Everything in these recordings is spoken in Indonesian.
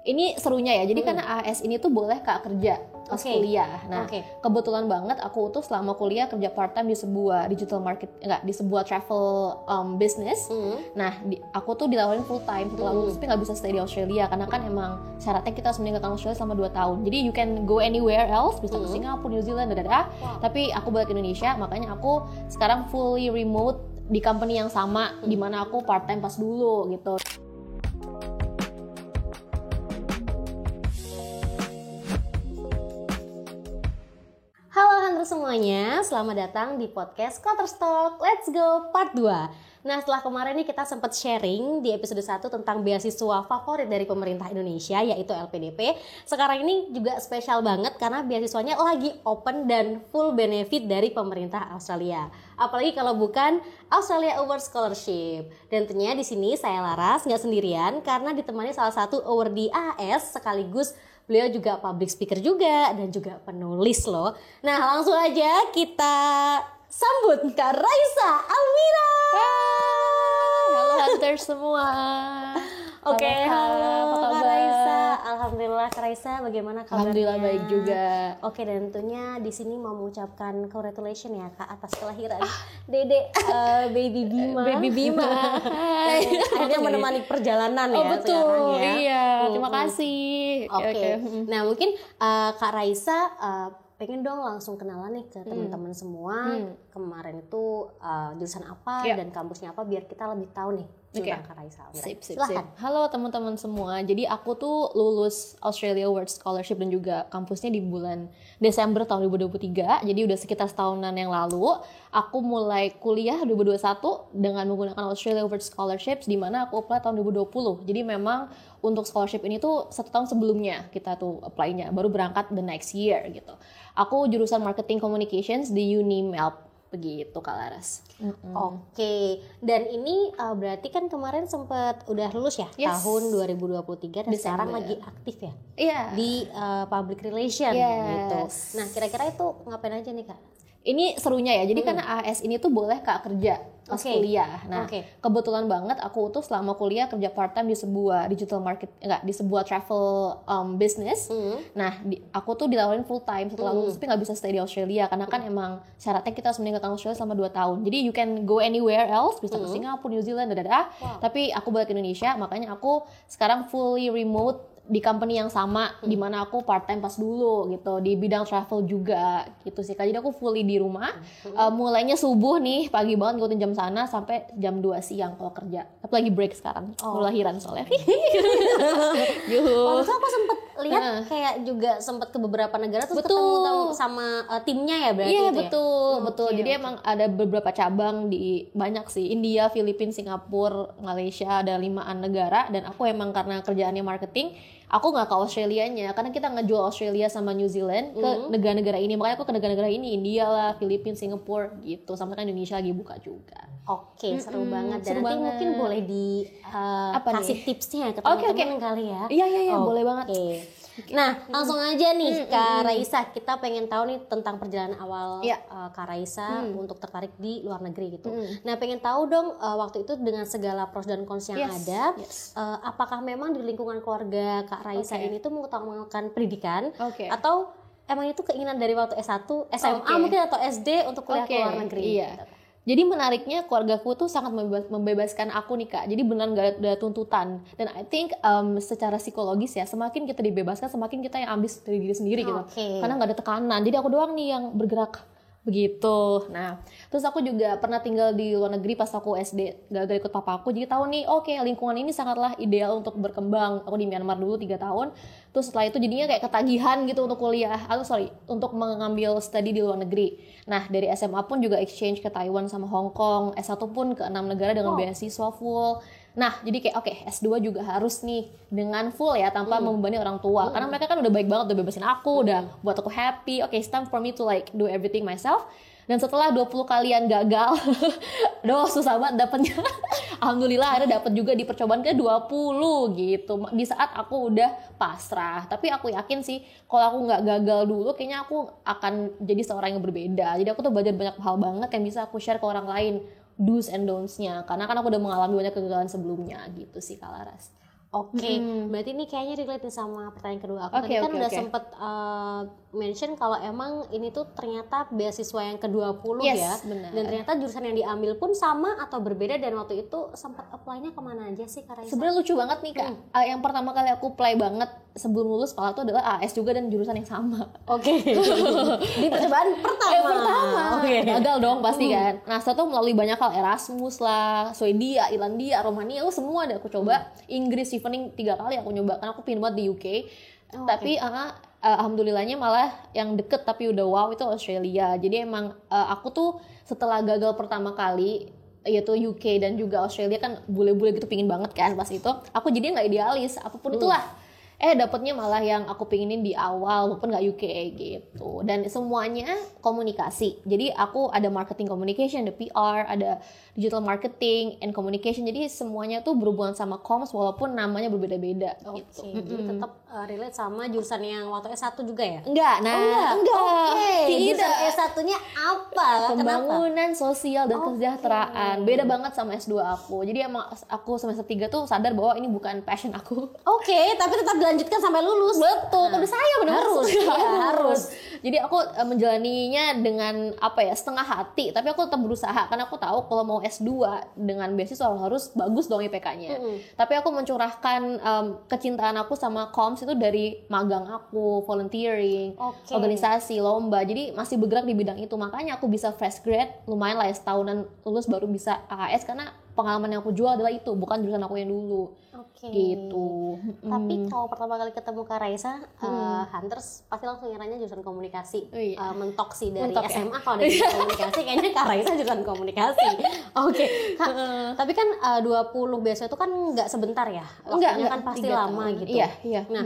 Ini serunya ya, jadi kan AS ini tuh boleh Kak kerja pas kuliah. Nah, kebetulan banget aku tuh selama kuliah kerja part time di sebuah digital market, di sebuah travel business. Nah, aku tuh dilawarin full time setelah lulus, tapi nggak bisa stay di Australia karena kan emang syaratnya kita harus meninggalkan Australia selama 2 tahun. Jadi you can go anywhere else, bisa ke Singapura, New Zealand, Tapi aku balik ke Indonesia, makanya aku sekarang fully remote di company yang sama, di mana aku part time pas dulu gitu. Semuanya, selamat datang di podcast Quarters Talk Let's Go Part 2. Nah, setelah kemarin nih kita sempat sharing di episode 1 tentang beasiswa favorit dari pemerintah Indonesia, yaitu LPDP. Sekarang ini juga spesial banget karena beasiswanya lagi open dan full benefit dari pemerintah Australia. Apalagi kalau bukan Australia Award Scholarship. Dan tentunya di sini saya Laras nggak sendirian karena ditemani salah satu awardee AS sekaligus beliau juga public speaker juga dan juga penulis loh. Nah, langsung aja kita sambut Kak Raisa Almira. Halo Hunters semua. Oke, halo Kak Raisa. Alhamdulillah Kak Raisa, bagaimana kabarnya? Alhamdulillah baik juga. Oke, dan tentunya di sini mau mengucapkan congratulations ya Kak atas kelahiran Dede baby Bima. Baby Bima. Akhirnya menemani perjalanan ya. Oh betul, sekarang ya. Iya. Terima kasih. Oke. Nah mungkin Kak Raisa pengen dong langsung kenalan nih ke teman-teman semua. Kemarin itu jurusan apa dan kampusnya apa biar kita lebih tahu nih tentang Kak Raisa. Sip. Silahkan. Halo teman-teman semua. Jadi aku tuh lulus Australia Award Scholarship dan juga kampusnya di bulan Desember tahun 2023. Jadi udah sekitar setahunan yang lalu. Aku mulai kuliah 2021 dengan menggunakan Australia Award Scholarships di mana aku apply tahun 2020. Jadi memang untuk scholarship ini tuh 1 tahun sebelumnya kita tuh apply-nya, baru berangkat the next year gitu. Aku jurusan Marketing Communications di UniMelb. Begitu Kak Laras. Oke. Dan ini berarti kan kemarin sempat udah lulus ya, tahun 2023 dan sekarang lagi aktif ya? Iya. Di public relation gitu. Nah, kira-kira itu ngapain aja nih Kak? Ini serunya ya, jadi kan AS ini tuh boleh Kak kerja pas kuliah. Nah, kebetulan banget aku tuh selama kuliah kerja part time di sebuah digital market, di sebuah travel business. Nah, aku tuh dilawarin full time setelah lulus, tapi nggak bisa stay di Australia karena kan emang syaratnya kita harus meninggalkan Australia selama 2 tahun. Jadi you can go anywhere else, bisa ke Singapura, New Zealand, Tapi aku balik ke Indonesia, makanya aku sekarang fully remote di company yang sama, di mana aku part time pas dulu gitu, di bidang travel juga gitu sih Kak. Jadi aku fully di rumah, mulainya subuh nih, pagi banget ngikutin jam sana sampai jam 2 siang kalau kerja. Tapi lagi break sekarang, lahiran soalnya. Waktu itu aku sempet lihat kayak juga sempet ke beberapa negara terus ketemu sama timnya ya berarti. Iya itu betul. Jadi emang ada beberapa cabang di banyak sih, India, Filipina, Singapura, Malaysia, ada 5-an negara. Dan aku emang karena kerjaannya marketing, aku nggak ke Australianya karena kita ngejual Australia sama New Zealand ke negara-negara ini, makanya aku ke negara-negara ini, India lah, Filipina, Singapura gitu, sama kan Indonesia lagi buka juga. Oke, seru banget. Dan nanti banget. mungkin boleh kasih tipsnya ke teman-teman kali ya. Iya, boleh banget. Nah, langsung aja nih Kak Raisa, kita pengen tahu nih tentang perjalanan awal Kak Raisa untuk tertarik di luar negeri gitu. Nah, pengen tahu dong waktu itu dengan segala pros dan cons yang ada, apakah memang di lingkungan keluarga Kak Raisa ini tuh mengutamakan pendidikan atau emang itu keinginan dari waktu S1, SMA mungkin atau SD untuk kuliah ke luar negeri? Iya. Gitu. Jadi menariknya keluargaku tuh sangat membebaskan aku nih Kak. Jadi benar gak ada tuntutan. Dan I think secara psikologis ya, semakin kita dibebaskan, semakin kita yang ambis dari diri sendiri gitu. Karena gak ada tekanan. Jadi aku doang nih yang bergerak begitu. Nah, terus aku juga pernah tinggal di luar negeri pas aku SD, gara-gara ikut papa aku. Jadi tahu nih, lingkungan ini sangatlah ideal untuk berkembang. Aku di Myanmar dulu 3 tahun. Terus setelah itu jadinya kayak ketagihan gitu untuk kuliah, untuk mengambil studi di luar negeri. Nah, dari SMA pun juga exchange ke Taiwan sama Hong Kong, S1 pun ke 6 negara dengan beasiswa full. Nah, jadi kayak S2 juga harus nih dengan full ya, tanpa membebani orang tua. Karena mereka kan udah baik banget, udah bebasin aku, udah buat aku happy. It's time for me to do everything myself. Dan setelah 20 kalian gagal, susah banget dapetnya. Alhamdulillah akhirnya dapet juga di percobaan ke-20 gitu. Di saat aku udah pasrah. Tapi aku yakin sih, kalau aku nggak gagal dulu, kayaknya aku akan jadi seorang yang berbeda. Jadi aku tuh belajar banyak hal banget yang bisa aku share ke orang lain. Do's and don'ts-nya. Karena kan aku udah mengalami banyak kegagalan sebelumnya gitu sih Kak Laras. Oke, berarti ini kayaknya relate nih sama pertanyaan kedua aku. Tadi kan udah sempet mention kalau emang ini tuh ternyata beasiswa yang ke-20 ya. Benar. Dan ternyata jurusan yang diambil pun sama atau berbeda, dan waktu itu sempat apply-nya kemana aja sih Kak Raisa? Sebenarnya lucu banget nih Kak. Yang pertama kali aku apply banget sebelum lulus sekolah tuh adalah AS juga dan jurusan yang sama. Oke. Di percobaan pertama. Gagal dong pasti kan. Nah setelah itu melalui banyak hal, Erasmus lah, Swedia, Irlandia, Romania, semua ada aku coba. Inggris evening 3 kali aku nyoba karena aku pengen banget di UK. Tapi alhamdulillahnya malah yang deket tapi udah wow itu Australia. Jadi emang aku tuh setelah gagal pertama kali yaitu UK dan juga Australia kan bule-bule gitu pingin banget kan pas itu, aku jadi nggak idealis apapun itulah. Dapetnya malah yang aku pinginin di awal walaupun nggak UK gitu. Dan semuanya komunikasi. Jadi aku ada marketing communication, ada PR, ada digital marketing and communication. Jadi semuanya tuh berhubungan sama comms walaupun namanya berbeda-beda gitu. Jadi tetap relate sama jurusan yang waktu S1 juga ya? Enggak. Jurusan S1-nya apa? Pembangunan sosial dan kesejahteraan. Beda banget sama S2 aku. Jadi emang aku semester 3 tuh sadar bahwa ini bukan passion aku. Tapi tetap dilanjutkan sampai lulus. Betul, udah saya harus. Jadi aku menjalaninya dengan setengah hati, tapi aku tetap berusaha karena aku tahu kalau mau S2 dengan beasiswa harus bagus dong IPK-nya. Tapi aku mencurahkan kecintaan aku sama comms itu dari magang aku, volunteering, organisasi, lomba. Jadi masih bergerak di bidang itu. Makanya aku bisa fresh grad, lumayan lah ya, setahunan lulus baru bisa AKS karena pengalaman yang aku jual adalah itu, bukan jurusan aku yang dulu. Gitu. Tapi kalau pertama kali ketemu Kak Raisa, Hunters pasti langsung ngiranya jurusan komunikasi. Mentok sih dari SMA kalau ada jurusan komunikasi, kayaknya Kak Raisa jurusan komunikasi. Kak, tapi kan 20 beasiswa itu kan nggak sebentar ya? Waktunya kan pasti lama gitu. Iya. Nah,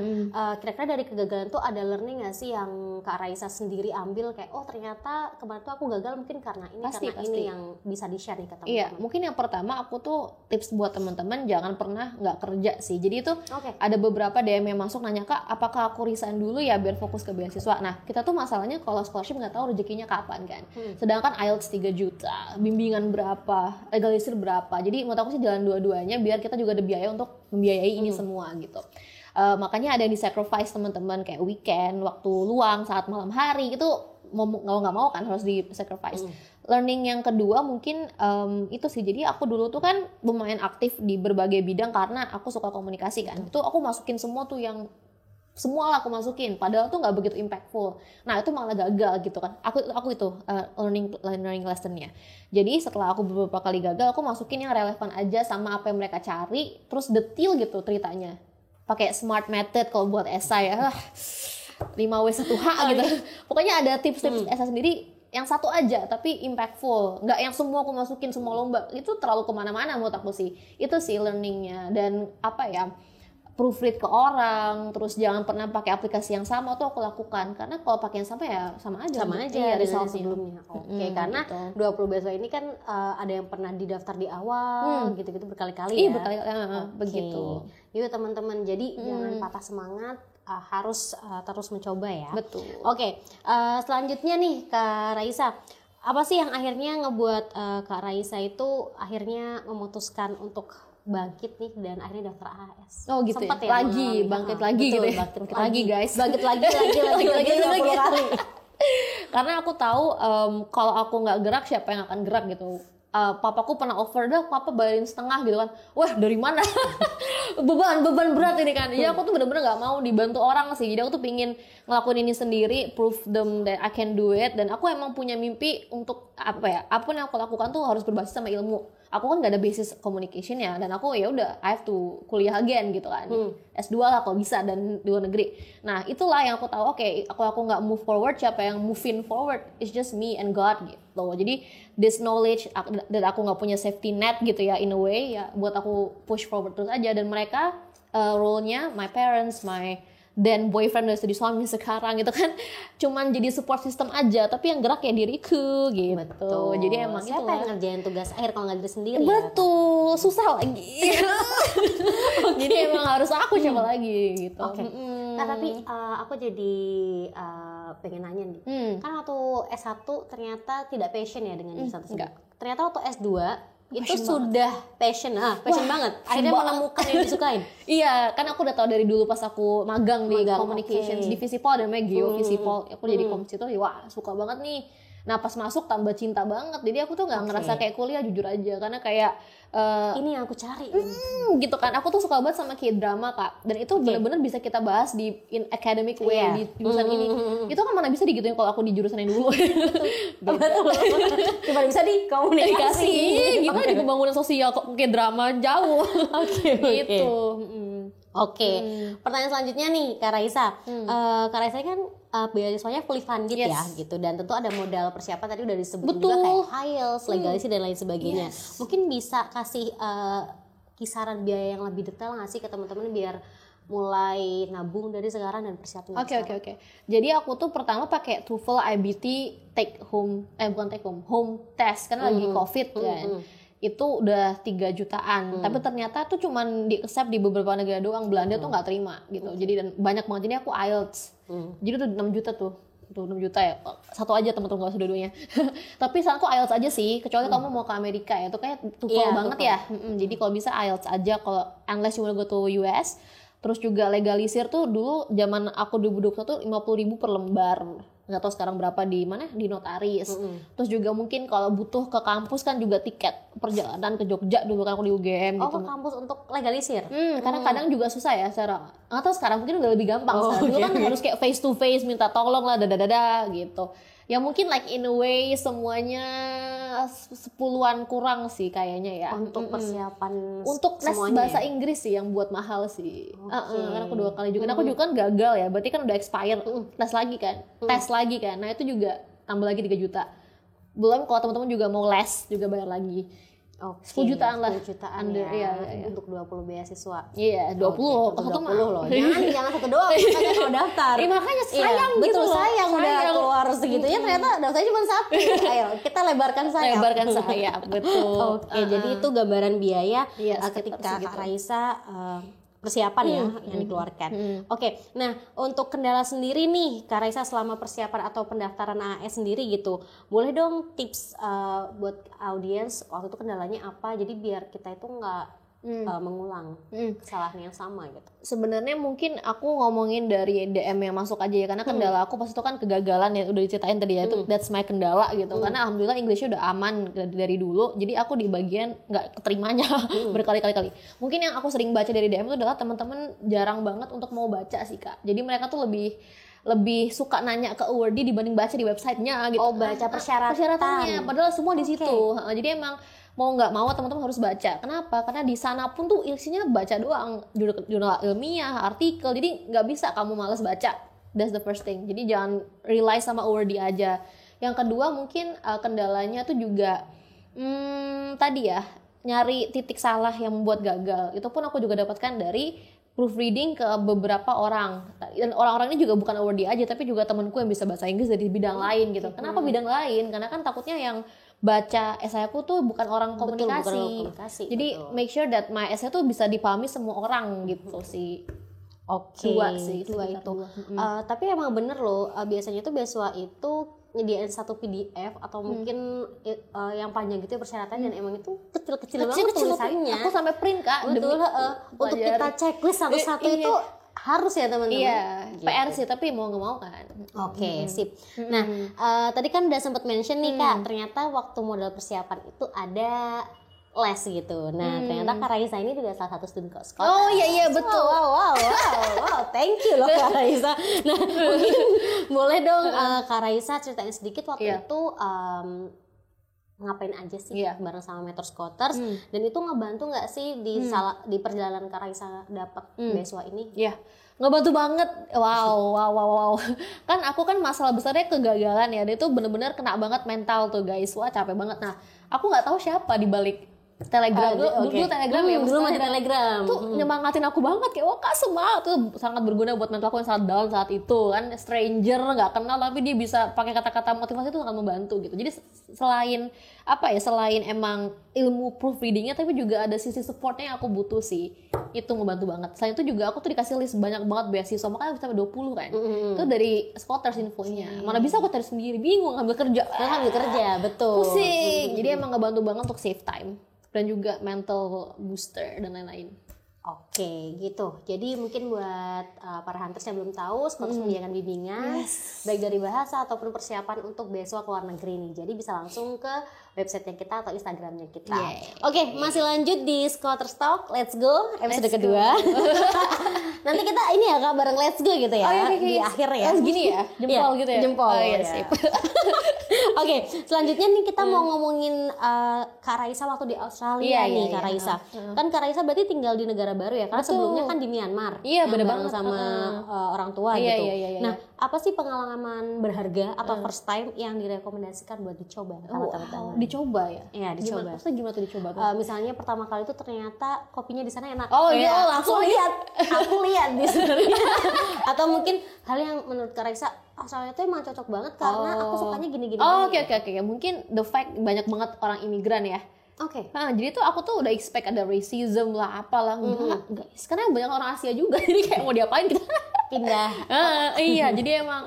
kira-kira dari kegagalan tuh ada learning nggak sih yang Kak Raisa sendiri ambil, kayak ternyata kemarin tuh aku gagal mungkin karena ini, pasti. ini yang bisa di-share nih ke teman-teman. Iya, mungkin yang pertama aku tuh tips buat teman-teman jangan pernah nggak kerja sih. Jadi itu ada beberapa DM yang masuk nanya, Kak, apakah aku resign dulu ya biar fokus ke beasiswa. Nah, kita tuh masalahnya kalau scholarship nggak tahu rezekinya kapan kan. Sedangkan IELTS 3 juta, bimbingan berapa, legalisir berapa. Jadi menurut aku sih jalan dua-duanya biar kita juga ada biaya untuk membiayai ini semua gitu. Makanya ada yang di-sacrifice teman-teman kayak weekend, waktu luang saat malam hari itu mau nggak mau kan harus di-sacrifice. Learning yang kedua mungkin itu sih, jadi aku dulu tuh kan lumayan aktif di berbagai bidang karena aku suka komunikasi kan. Itu aku masukin semua tuh yang semua lah aku masukin, padahal tuh nggak begitu impactful. Nah itu malah gagal gitu kan. Aku itu learning lessonnya. Jadi setelah aku beberapa kali gagal, aku masukin yang relevan aja sama apa yang mereka cari, terus detail gitu ceritanya. Pakai SMART method kalau buat esai ya. 5W1H gitu. Pokoknya ada tips-tips esai sendiri yang satu aja tapi impactful, nggak yang semua aku masukin semua lomba, itu terlalu kemana-mana menurut aku sih. Itu sih learningnya. Dan proofread ke orang, terus jangan pernah pakai aplikasi yang sama tuh aku lakukan, karena kalau pakai yang sama ya sama aja result sebelumnya. Karena gitu. 20 beasiswa ini kan ada yang pernah didaftar di awal gitu-gitu berkali-kali ya. Berkali-kali begitu. Yuk teman-teman, jadi jangan patah semangat, harus terus mencoba ya. Betul. Selanjutnya nih Kak Raisa, apa sih yang akhirnya ngebuat Kak Raisa itu akhirnya memutuskan untuk bangkit nih dan akhirnya daftar AS? Gitu. Sempet ya? Bangkit lagi gitu ya. Bangkit lagi guys. Bangkit lagi 20 kali. Karena aku tahu kalau aku nggak gerak siapa yang akan gerak gitu. Papaku pernah offer, papa bayarin setengah gitu kan. Wah dari mana? beban berat ini kan. Ya aku tuh bener-bener nggak mau dibantu orang sih. Jadi aku tuh pingin ngelakuin ini sendiri, prove them that I can do it. Dan aku emang punya mimpi untuk apapun yang aku lakukan tuh harus berbasis sama ilmu. Aku kan gak ada basis communication ya, dan aku ya udah I have to kuliah again gitu kan. S2 lah kalau bisa, dan di luar negeri. Nah itulah yang aku tahu, aku nggak move forward, siapa yang moving forward? It's just me and God gitu. Jadi this knowledge dan aku nggak punya safety net gitu ya in a way ya, buat aku push forward terus aja. Dan mereka role-nya my parents, my dan boyfriend udah jadi suami sekarang gitu kan, cuman jadi support system aja, tapi yang gerak ya diriku gitu. Betul. Jadi emang siapa yang ngerjain tugas akhir kalau nggak diri sendiri? Betul, susah lagi. Jadi emang harus aku coba lagi gitu. Nah tapi aku jadi pengen nanya nih, kan waktu S1 ternyata tidak passion ya dengan jurusan tersebut. Ternyata waktu S2 itu sudah passion banget. Akhirnya menemukan yang disukain. Iya, kan aku udah tahu dari dulu pas aku magang di communications di Visipol, namanya Geo Visipol. Aku jadi komsi itu, wah suka banget nih. Nah pas masuk tambah cinta banget. Jadi aku tuh nggak ngerasa kayak kuliah, jujur aja, karena kayak ini yang aku cari. Gitu kan. Aku tuh suka banget sama K-drama Kak. Dan itu benar-benar bisa kita bahas di in academic way di jurusan ini. Itu kan mana bisa digituin kalau aku di jurusan yang dulu. Betul. Cuma bisa di komunikasi. Gimana di pembangunan sosial kok K-drama jauh. Gitu. Oke. Pertanyaan selanjutnya nih Kak Raisa. Kak Raisa kan beasiswanya fully funded ya gitu, dan tentu ada modal persiapan tadi udah disebut juga kayak IELTS, legalisasi dan lain sebagainya. Mungkin bisa kasih kisaran biaya yang lebih detail nggak sih ke teman-teman biar mulai nabung dari sekarang dan persiapan. Oke. Jadi aku tuh pertama pakai TOEFL IBT home test karena lagi COVID kan. Itu udah 3 jutaan. Tapi ternyata tuh cuman di-accept di beberapa negara doang. Belanda tuh nggak terima gitu. Jadi dan banyak banget. Jadi aku IELTS. Jadi udah 6 juta tuh. Tuh 6 juta ya. Satu aja teman-teman, gak usah dua-duanya. Tapi sekarang aku IELTS aja sih. Kecuali kamu mau ke Amerika ya. Itu kayak TOEFL banget ya. Jadi kalau bisa IELTS aja. Kalau unless you wanna go to US. Terus juga legalisir tuh dulu zaman aku 2021 tuh 50.000 per lembar. Nggak tahu sekarang berapa di mana, di notaris. Terus juga mungkin kalau butuh ke kampus kan juga tiket perjalanan ke Jogja dulu kan aku di UGM gitu. Ke kampus untuk legalisir. Karena kadang juga susah ya secara. Nggak tahu sekarang mungkin udah lebih gampang. Dulu kan harus kayak face to face minta tolong lah dada gitu. Ya mungkin like in a way semuanya 10-an kurang sih kayaknya ya. Untuk persiapan untuk les bahasa Inggris sih yang buat mahal sih. Karena aku 2 kali juga. Nah, aku juga kan gagal ya. Berarti kan udah expire. Tes lagi kan. Tes lagi kan. Nah, itu juga tambah lagi 3 juta. Belum kalau teman-teman juga mau les juga bayar lagi. 10 jutaan lah. 10 jutaan ya. Untuk 20 beasiswa. Iya, 20. Satu 20 loh. Jangan satu doang makanya kalau daftar. Makanya sayang gitu. Betul, sayang udah keluar segitunya ternyata daftarnya cuma 1. Ayo, kita lebarkan sayap. Betul. Oke, jadi itu gambaran biaya ketika Kak Raisa persiapan yang dikeluarkan. Oke, nah untuk kendala sendiri nih Kak Raisa selama persiapan atau pendaftaran AAS sendiri gitu, boleh dong tips buat audiens waktu itu kendalanya apa, jadi biar kita itu nggak mengulang kesalahan yang sama gitu. Sebenarnya mungkin aku ngomongin dari DM yang masuk aja ya, karena kendala aku pas itu kan kegagalan yang udah diceritain tadi ya, itu that's my kendala gitu. Karena alhamdulillah Englishnya udah aman dari dulu, jadi aku di bagian nggak keterimanya berkali-kali. Mungkin yang aku sering baca dari DM itu adalah teman-teman jarang banget untuk mau baca sih Kak. Jadi mereka tuh lebih suka nanya ke Awardee dibanding baca di websitenya gitu. Baca persyaratannya, padahal semua di situ. Jadi emang mau nggak mau teman-teman harus baca. Kenapa? Karena di sana pun tuh isinya baca doang, jurnal ilmiah, artikel. Jadi nggak bisa kamu malas baca. That's the first thing. Jadi jangan rely sama Awardee aja. Yang kedua mungkin kendalanya tuh juga tadi ya, nyari titik salah yang membuat gagal. Itu pun aku juga dapatkan dari proofreading ke beberapa orang, dan orang-orang ini juga bukan Awardee aja, tapi juga temanku yang bisa bahasa Inggris dari bidang lain gitu. Kenapa bidang lain? Karena kan takutnya yang baca essay aku tuh bukan orang komunikasi. Jadi make sure that my essay tuh bisa dipahami semua orang gitu sih. Dua itu. Tapi emang bener loh, biasanya tuh beasiswa itu nyediain satu PDF atau mungkin yang panjang gitu ya persyaratannya, dan emang itu kecil-kecil banget tulisannya. Aku sampai print Kak. Betul, untuk kita checklist satu-satu itu harus ya teman-teman. Iya, gitu. PR sih, tapi mau nggak mau kan. Oke, sip. Nah, tadi kan udah sempat mention nih Kak, ternyata waktu modal persiapan itu ada les gitu. Nah, ternyata Kak Raisa ini juga salah satu student scholar. Oh iya betul. Wow, thank you loh Kak Raisa. Nah, mungkin boleh dong Kak Raisa ceritain sedikit waktu itu ngapain aja sih bareng sama Mentor Scholars, dan itu ngebantu nggak sih di perjalanan Kak Raisa dapat beasiswa ini? Iya, ngebantu banget. Wow. Kan aku kan masalah besarnya kegagalan ya, dia tuh bener-bener kena banget mental tuh guys. Wah capek banget. Nah, aku nggak tahu siapa di balik Telegram dulu Telegram ya, dulu masih Telegram tuh nyemangatin aku banget kayak Kak semangat, tuh sangat berguna buat mental aku yang sangat down saat itu kan, stranger nggak kenal tapi dia bisa pakai kata-kata motivasi itu sangat membantu gitu. Jadi selain emang ilmu proofreadingnya, tapi juga ada sisi supportnya yang aku butuh sih, itu ngebantu banget. Selain itu juga aku tuh dikasih list banyak banget beasiswa, makanya sampai 20 kan. Itu dari Scholars infonya. Mana bisa aku cari sendiri, bingung ngambil kerja, betul. Pusing. Jadi emang ngebantu banget untuk save time. dan juga mental booster dan lain-lain. Oke, gitu. Jadi mungkin buat para hunters yang belum tahu, Scholars menyediakan bimbingan baik dari bahasa ataupun persiapan untuk beasiswa ke luar negeri nih. Jadi bisa langsung ke websitenya kita atau Instagramnya kita. Oke, masih lanjut di Scholars Talk. Let's go episode kedua. Nanti kita ini ya Kak bareng Let's Go gitu ya di akhir ya. Gini ya, jempol gitu ya. Jempol. Sip. Oke, selanjutnya nih kita mau ngomongin Kak Raisa waktu di Australia nih Kak Raisa. Kan Kak Raisa berarti tinggal di negara baru ya, karena sebelumnya kan di Myanmar. Iya, bener banget sama orang tua gitu. Nah, apa sih pengalaman berharga atau first time yang direkomendasikan buat dicoba sama teman-teman? Dicoba ya? Iya, dicoba. Maksudnya gimana tuh dicoba? Misalnya pertama kali itu ternyata kopinya di sana enak. Oh iya, langsung aku lihat di sebenarnya. Atau mungkin hal yang menurut Kak Raisa Australia itu emang cocok banget karena aku sukanya gini-gini. Oke. Mungkin the fact banyak banget orang imigran ya. Oke. Nah, jadi tuh aku tuh udah expect ada racism lah, apalah. Enggak, guys. Karena banyak orang Asia juga, jadi kayak mau diapain kita pindah. Iya, jadi emang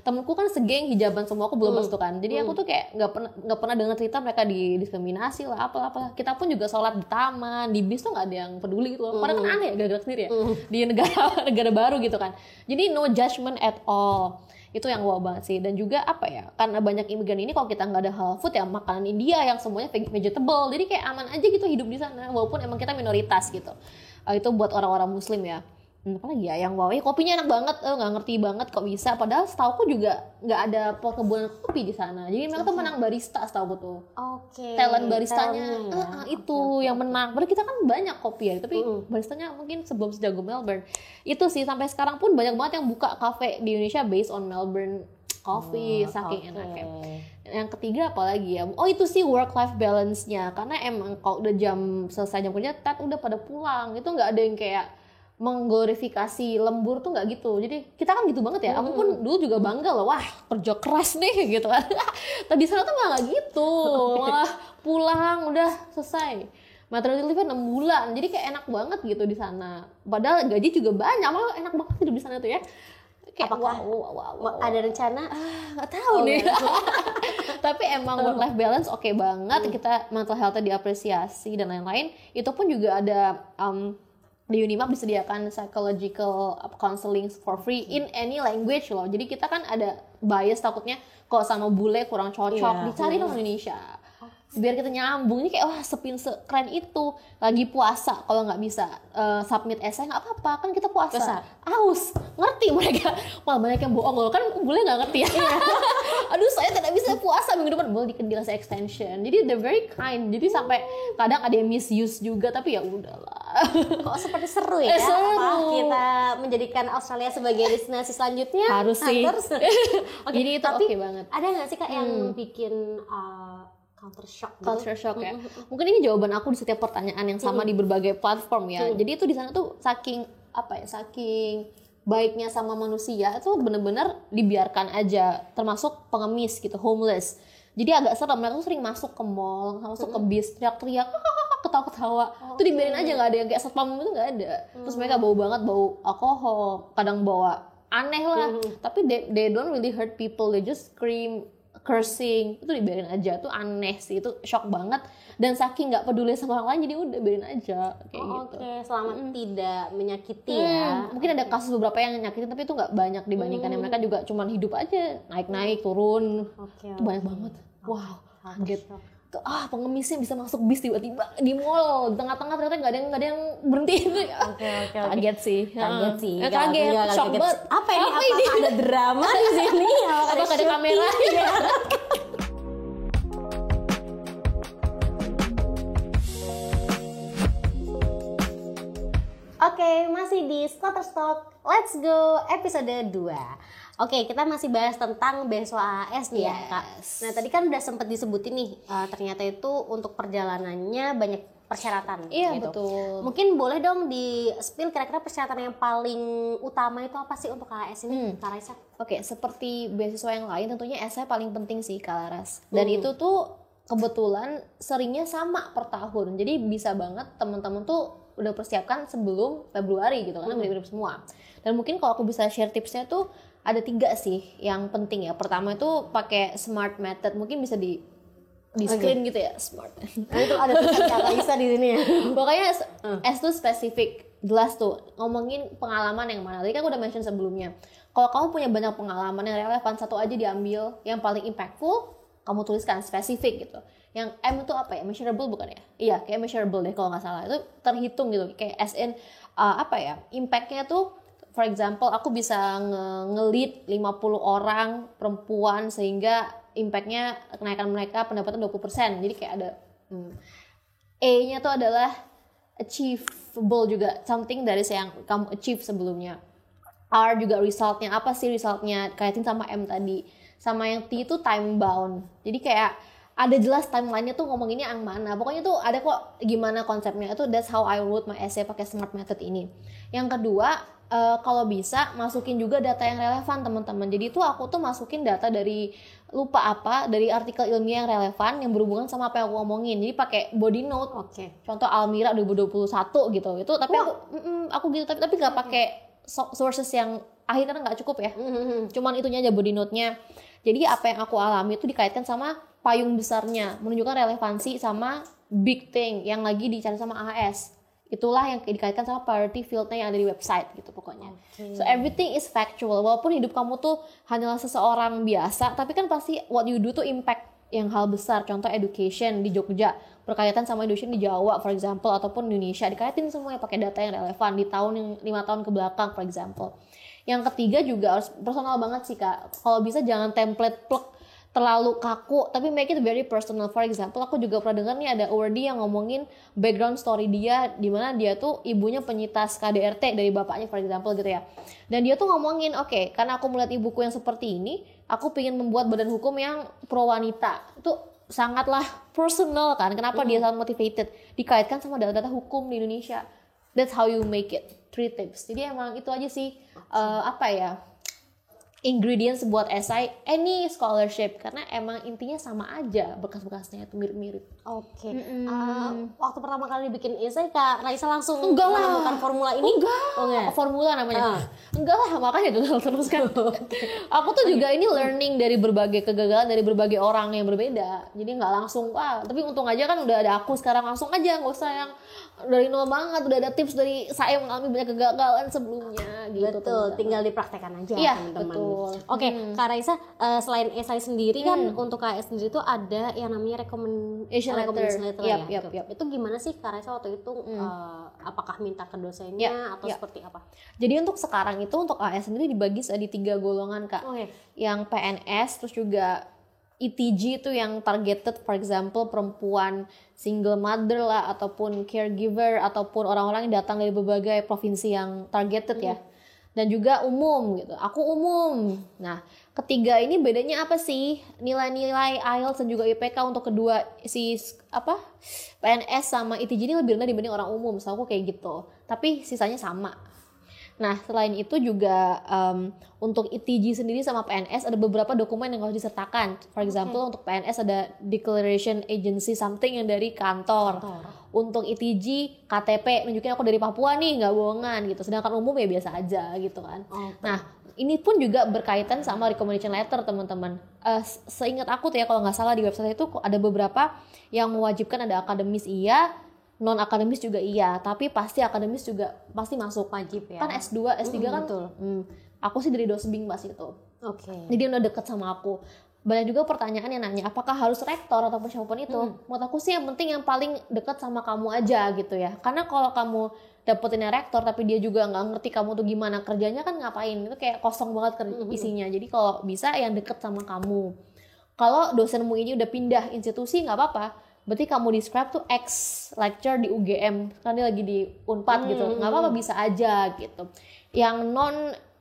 temenku kan segeng hijaban semua, aku belum masuk kan. Jadi aku tuh kayak nggak pernah dengar cerita mereka didiskriminasi lah, apalah. Kita pun juga sholat di taman, di bis tuh nggak ada yang peduli gitu. Padahal kan aneh ya, gara-gara sendiri ya. Di negara baru gitu kan. Jadi no judgment at all. Itu yang wow banget sih. Dan juga apa ya, karena banyak imigran ini kalau kita nggak ada halal food ya makanan India yang semuanya vegetable, jadi kayak aman aja gitu hidup di sana walaupun emang kita minoritas gitu. Itu buat orang-orang muslim ya. Apa lagi ya yang wow, kopinya enak banget, nggak ngerti banget kok bisa, padahal setauku juga nggak ada perkebunan kopi di sana, jadi mereka tuh menang barista setauku tuh. Talent baristanya itu yang menang, padahal kita kan banyak kopi ya, tapi baristanya mungkin sebelum sejago Melbourne. Itu sih sampai sekarang pun banyak banget yang buka cafe di Indonesia based on Melbourne coffee, saking enaknya. Yang ketiga apa lagi ya? Oh itu sih work life balance-nya, karena emang kalau udah selesai jam kerja, udah pada pulang, itu nggak ada yang kayak mengglorifikasi lembur tuh nggak gitu. Jadi kita kan gitu banget ya. Aku pun dulu juga bangga loh, wah kerja keras nih gitu kan. Tapi di sana tuh malah nggak gitu, malah pulang udah selesai. Maternity leave 6 bulan, jadi kayak enak banget gitu di sana. Padahal gaji juga banyak, malah enak banget hidup di sana tuh ya. Kayak apakah wow. Ada rencana? Nggak tahu nih. Tapi emang work life balance oke banget. Kita mental health-nya diapresiasi dan lain-lain. Itu pun juga ada di Unimap disediakan psychological counseling for free in any language loh. Jadi kita kan ada bias takutnya kalau sama bule kurang cocok, dicari orang Indonesia. Biar kita nyambung, ini kayak wah sekeren itu. Lagi puasa kalau nggak bisa submit essay nggak apa-apa, kan kita puasa. Aus, ngerti mereka. Malah banyak yang bohong loh, kan bule nggak ngerti ya. Aduh saya tidak bisa puasa minggu depan, boleh dikasih extension. Jadi they're very kind. Jadi sampai kadang ada yang misuse juga, tapi ya udahlah. Kok seperti seru ya? Seru. Apa kita menjadikan Australia sebagai destinasi selanjutnya? Harus sih. Jadi itu oke banget. Ada nggak sih Kak yang bikin culture shock ya. Mungkin ini jawaban aku di setiap pertanyaan yang sama di berbagai platform ya. Jadi itu di sana tuh saking baiknya sama manusia itu benar-benar dibiarkan aja, termasuk pengemis gitu, homeless. Jadi agak serem, mereka tuh sering masuk ke mall, masuk ke bis, teriak-teriak, ketawa-ketawa. Itu dibiarin aja, nggak ada yang kayak satpam itu nggak ada. Terus mereka bau banget, bau alkohol, kadang bawa aneh lah. Tapi they don't really hurt people, they just scream, cursing, itu dibiarin aja. Itu aneh sih, itu shock banget. Dan saking nggak peduli sama orang lain, jadi udah biarin aja kayak gitu. Oke, selama tidak menyakiti ya. Mungkin ada kasus beberapa yang nyakitin, tapi itu nggak banyak dibandingkan yang mereka juga cuman hidup aja, naik turun. Itu banyak banget. Wow, kaget. Tuh, pengemisnya bisa masuk bis tiba-tiba di mall, di tengah-tengah ternyata nggak ada yang berhenti. Kaget sih. Kaget, shock banget. Apa ini? Apakah ada drama di sini? Apakah ada kamera? Oke, masih di Scholars Talk. Let's go episode 2. Oke, kita masih bahas tentang beasiswa AS nih ya Kak. Nah tadi kan udah sempet disebutin nih, ternyata itu untuk perjalanannya banyak persyaratan. Iya gitu. betul. Mungkin boleh dong di spill kira-kira persyaratan yang paling utama itu apa sih untuk AS ini, Kak Raisa? Oke, seperti beasiswa yang lain tentunya essay paling penting sih Kak Laras. Dan itu tuh kebetulan seringnya sama per tahun. Jadi bisa banget teman-teman tuh udah persiapkan sebelum Februari gitu karena mirip-mirip semua. Dan mungkin kalau aku bisa share tipsnya tuh ada 3 sih yang penting ya. Pertama itu pakai SMART method, mungkin bisa di screen gitu ya, smart. Nah, itu ada tulisan Raisa di sini ya. Pokoknya S tuh spesifik, jelas tuh ngomongin pengalaman yang mana. Tadi kan aku udah mention sebelumnya. Kalau kamu punya banyak pengalaman yang relevan, satu aja diambil yang paling impactful, kamu tuliskan spesifik gitu. Yang M itu apa ya? Measurable bukan ya? Iya, kayak measurable deh kalau nggak salah. Itu terhitung gitu. Kayak as in apa ya? Impactnya tuh, for example, aku bisa nge-lead 50 orang perempuan sehingga impactnya kenaikan mereka pendapatan 20%. Jadi kayak ada A-nya tuh adalah achievable juga, something dari yang kamu achieve sebelumnya. R juga resultnya, apa sih resultnya, kaitin sama M tadi. Sama yang T itu time bound, jadi kayak ada jelas timelinenya tuh ngomonginnya yang mana. Pokoknya tuh ada kok gimana konsepnya. Itu that's how I wrote my essay pakai SMART method ini. Yang kedua, kalau bisa masukin juga data yang relevan teman-teman. Jadi tuh aku tuh masukin data dari dari artikel ilmiah yang relevan yang berhubungan sama apa yang aku ngomongin. Jadi pakai body note. Contoh Almira 2021 gitu. Itu tapi aku gitu tapi nggak pakai sources yang akhirnya nggak cukup ya. Cuman itunya aja body note-nya. Jadi apa yang aku alami itu dikaitkan sama payung besarnya, menunjukkan relevansi sama big thing yang lagi dicari sama AHS. Itulah yang dikaitkan sama priority field-nya yang ada di website gitu pokoknya. So everything is factual. Walaupun hidup kamu tuh hanyalah seseorang biasa, tapi kan pasti what you do tuh impact yang hal besar. Contoh education di Jogja berkaitan sama education di Jawa for example, ataupun Indonesia, dikaitin semuanya pakai data yang relevan di tahun yang 5 tahun ke belakang for example. Yang ketiga juga harus personal banget sih Kak. Kalau bisa jangan template plug terlalu kaku, tapi make it very personal. For example, aku juga pernah dengar nih ada awardee yang ngomongin background story dia, di mana dia tuh ibunya penyintas KDRT dari bapaknya for example gitu ya. Dan dia tuh ngomongin, oke, karena aku melihat ibuku yang seperti ini, aku pengen membuat badan hukum yang pro wanita. Itu sangatlah personal kan. Kenapa dia sangat motivated? Dikaitkan sama data-data hukum di Indonesia. That's how you make it. 3 tips. Jadi emang itu aja sih ingredients buat esai any scholarship, karena emang intinya sama aja, bekas-bekasnya itu mirip-mirip. Waktu pertama kali bikin esai Kak Raisa langsung menemukan formula ini? Enggak. Formula namanya. Enggak lah, makanya gagal terus kan. Aku tuh juga ini learning dari berbagai kegagalan dari berbagai orang yang berbeda. Jadi nggak langsung tapi untung aja kan udah ada aku sekarang, langsung aja, nggak usah yang dari nol banget. Udah ada tips dari saya mengalami banyak kegagalan sebelumnya gitu. Betul, teman-teman. Tinggal dipraktekkan aja teman-teman. Betul. Oke, Kak Raisa, selain esai sendiri kan untuk KS sendiri tuh ada yang namanya recommendation letter ya. Itu gimana sih Kak Raisa waktu itu? Apakah minta ke dosennya atau seperti apa? Jadi untuk sekarang itu untuk AS sendiri dibagi di 3 golongan Kak. Yang PNS, terus juga ETG itu yang targeted, for example perempuan single mother lah, ataupun caregiver, ataupun orang-orang yang datang dari berbagai provinsi yang targeted ya. Dan juga umum gitu. Aku umum. Nah, ketiga ini bedanya apa sih? Nilai-nilai IELTS dan juga IPK untuk kedua PNS sama ETG ini lebih rendah dibanding orang umum. So aku kayak gitu. Tapi sisanya sama. Nah, selain itu juga untuk ETG sendiri sama PNS ada beberapa dokumen yang harus disertakan. For example, untuk PNS ada Declaration Agency something yang dari kantor. Untuk ETG, KTP, nunjukin aku dari Papua nih, nggak bohongan gitu. Sedangkan umum ya biasa aja gitu kan. Nah, ini pun juga berkaitan sama recommendation letter teman-teman. Seingat aku tuh ya, kalau nggak salah di website itu ada beberapa yang mewajibkan ada akademis iya, non akademis juga iya, tapi pasti akademis juga pasti masuk wajib ya. Kan S2, S3 kan. Aku sih dari Dosbing pas itu. Jadi udah deket sama aku. Banyak juga pertanyaan yang nanya apakah harus rektor ataupun siapapun itu. Menurut aku sih yang penting yang paling deket sama kamu aja gitu ya. Karena kalau kamu dapetin rektor tapi dia juga nggak ngerti kamu tuh gimana kerjanya, kan ngapain, itu kayak kosong banget isinya. Jadi kalau bisa yang deket sama kamu. Kalau dosenmu ini udah pindah institusi nggak apa-apa, berarti kamu describe tuh X lecture di UGM, kan dia lagi di Unpad gitu, nggak apa-apa, bisa aja gitu. Yang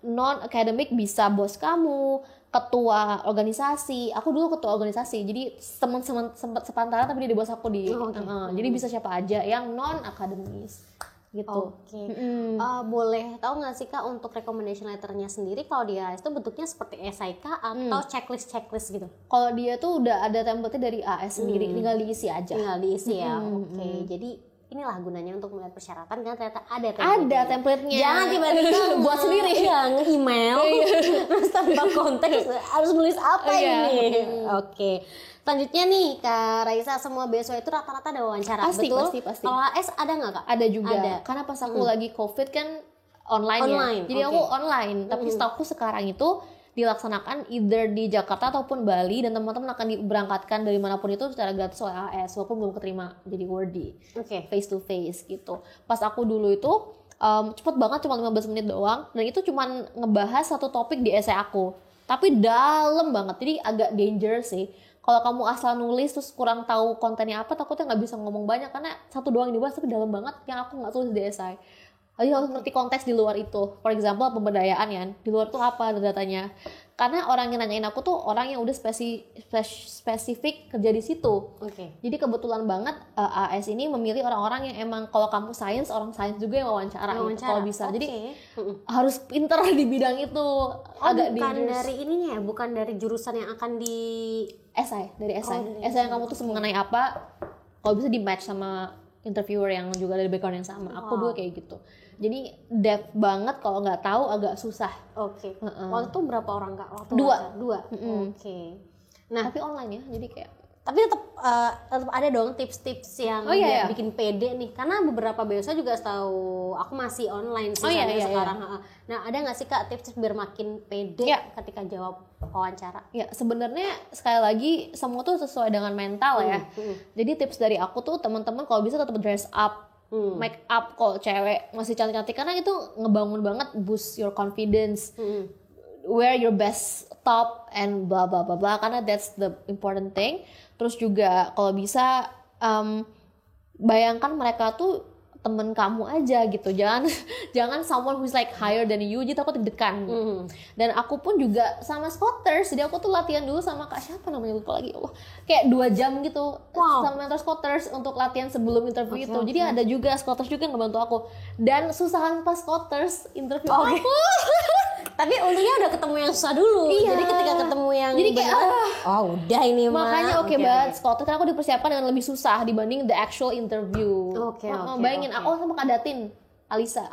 non akademik bisa bos kamu, ketua organisasi. Aku dulu ketua organisasi, jadi teman-teman sempat sepantaran tapi dia di bos aku jadi bisa siapa aja yang non akademis gitu. Boleh tahu nggak sih Kak untuk recommendation letternya sendiri kalau dia itu bentuknya seperti esai kah atau checklist gitu? Kalau dia tuh udah ada template dari AS sendiri, tinggal diisi aja. Ya. Jadi inilah gunanya untuk melihat persyaratan, kan ternyata ada template-nya. Jangan tiba-tiba buat sendiri nge-email terus tanpa konteks harus nulis apa ini. Selanjutnya nih Kak Raisa, semua beasiswa itu rata-rata ada wawancara, Pasti, betul? pasti. Kalau HS ada nggak Kak? Ada juga. Ada. Karena pas aku lagi COVID kan online ya. Jadi aku online. Tapi setahu sekarang itu dilaksanakan either di Jakarta ataupun Bali, dan teman-teman akan diberangkatkan dari manapun itu secara gratis oleh AS walaupun belum keterima jadi wordee. Face to face gitu. Pas aku dulu itu cepet banget, cuma 15 menit doang, dan itu cuma ngebahas satu topik di essay aku. Tapi dalam banget. Jadi agak dangerous sih. Kalau kamu asal nulis terus kurang tahu kontennya apa, takutnya nggak bisa ngomong banyak karena satu doang yang dibahas tapi dalam banget yang aku nggak tulis di essay. Jadi harus ngerti konteks di luar itu. For example pemberdayaan ya, di luar itu apa datanya. Karena orang yang nanyain aku tuh orang yang udah spesifik kerja di situ. Jadi kebetulan banget AS ini memilih orang-orang yang emang kalau kamu sains, orang sains juga yang wawancara. Gitu, kalau bisa. Jadi harus pinter di bidang itu. Agak bukan dari ininya ya, bukan dari jurusan yang akan di essay, dari essay. Essay yang kamu tuh mengenai apa, kalau bisa di match sama interviewer yang juga dari background yang sama. Aku dulu kayak gitu. Jadi depth banget, kalau nggak tahu agak susah. Waktu itu berapa orang Kak? Waktu dua. Nah, tapi online ya, jadi kayak. Tapi tetap ada dong tips-tips yang bikin pede nih. Karena beberapa beasiswa juga setahu aku masih online sih sekarang. Nah, ada nggak sih Kak tips biar makin pede ketika jawab wawancara? Ya, sebenarnya sekali lagi semua tuh sesuai dengan mental ya. Jadi tips dari aku tuh teman-teman kalau bisa tetap dress up, make up kalau cewek masih cantik-cantik, karena itu ngebangun banget, boost your confidence. Wear your best top and blah blah blah blah, karena that's the important thing. Terus juga kalau bisa bayangkan mereka tuh temen kamu aja gitu, jangan someone who's like higher than you, jadi aku deg-degan. Dan aku pun juga sama Scotters, jadi aku tuh latihan dulu sama Kak siapa namanya lupa lagi, kayak 2 jam gitu sama mentor Scotters untuk latihan sebelum interview itu. Jadi ada juga Scotters juga yang ngebantu aku, dan susahan pas Scotters interview aku. Tapi untungnya udah ketemu yang susah dulu. Jadi ketika ketemu yang jadi kayak udah ini makanya oke banget Scotters, karena aku dipersiapkan dengan lebih susah dibanding the actual interview. Bayangin aku sama Kak Datin Alisa.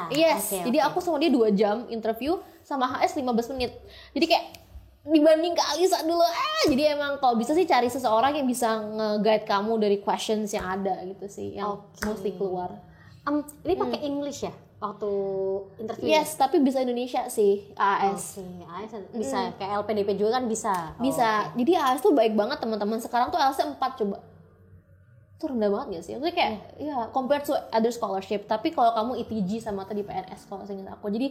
Yes. Jadi aku sama dia 2 jam interview, sama HS 15 menit. Jadi kayak dibanding Kak Alisa dulu. Jadi emang kalau bisa sih cari seseorang yang bisa nge-guide kamu dari questions yang ada gitu sih, yang mesti keluar. Ini pakai English ya waktu interview? Yes, tapi bisa Indonesia sih AS. AS bisa kayak LPDP juga kan bisa. Bisa. Jadi AS tuh baik banget teman-teman. Sekarang tuh AS 4 coba. Itu rendah banget gak sih? Maksudnya kayak compared to other scholarship. Tapi kalau kamu ITG sama tadi PNS kalau saya ingat aku. Jadi